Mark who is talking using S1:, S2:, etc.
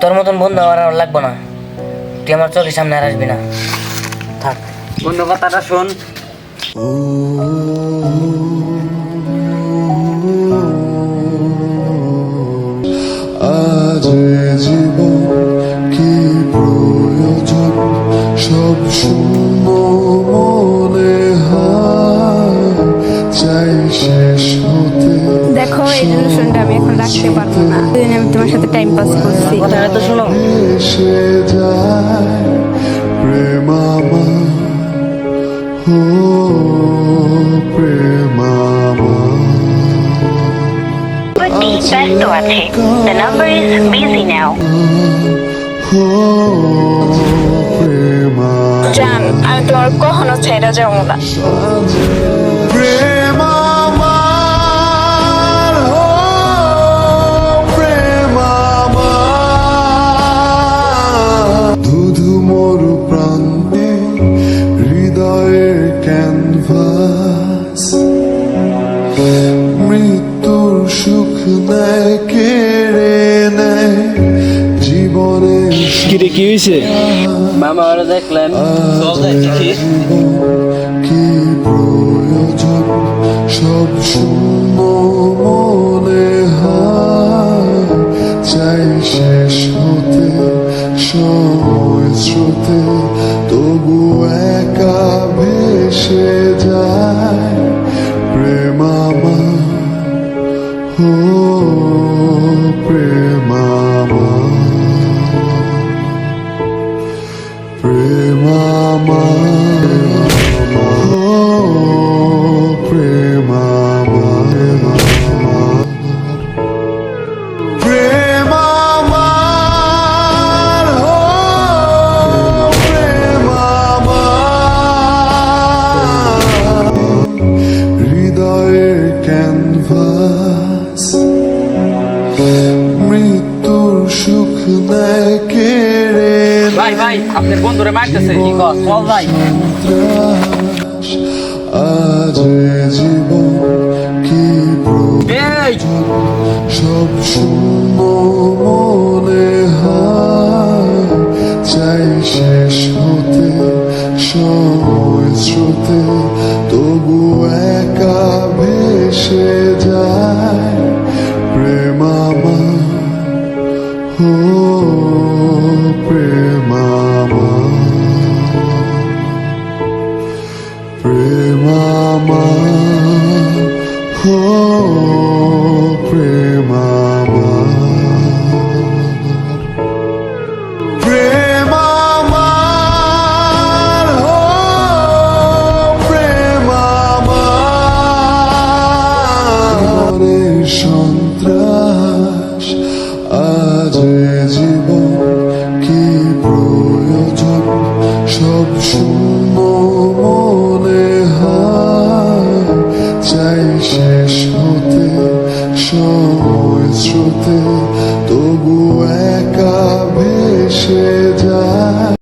S1: তোর মতন বন্ধু আমার আর লাগবো না, তুই আমার চোখের সামনে আর আসবি না, থাক।
S2: বন্ধু কথাটা শোন।
S3: আজ জীবন কি প্রয়োজন, সব শূন্য মনে হয়, চাই শেষ হতে।
S4: দেখো এই রিলেশনটা আমি এখন রাখতে পারবো না, দুদিন আমি তোমার সাথে টাইম পাস করছি।
S1: কথা তো শোনো।
S3: এসে যায় প্রেম আমার, ও প্রেম আমার।
S5: ব্যস্ত আছে। The number is busy now.
S4: জান, আমি তোমার কখনো ছেড়ে যাবো না।
S3: প্রেম আমার, ও প্রেম আমার। ধুধু মরু প্রান্তে হৃদয়ের ক্যানভাস, মৃত্যুর সুখ নেয় কেড়ে নেয় জীবনের।
S6: কিরে কি হয়েছে?
S2: মামা ওরা দেখলেন
S3: কি প্রয়োজন, সব শূন্য মনে হয়, চাই শেষ হতে সময় স্রোতে, তবু একা ভেসে যায় প্রেম আমার, ও প্রেম আমার। প্রেম আমার, ও প্রেম আমার। প্রেম আমার, ও প্রেম আমার। হৃদয়ের ক্যানভাস, মৃত্যুর সুখ নেয় কেড়ে।
S2: ভাই ভাই আপনার বন্ধুরে মারতেছে, কি কর? চল ভাই।
S3: আজ জীবন কি প্রয়োজন, সব শূন্য মনে হয়, চাই শেষ হতে সময় স্রোতে, তবু একা ভেসে যায় প্রেম আমার, ও প্রেম আমার। প্রেম আমার, ও প্রেম আমার। প্রেম আমার, ও প্রেম আমার। সন্ত্রাস আজ জীবন কি প্রয়োজন, সব শূন্য মনে হয়, চাই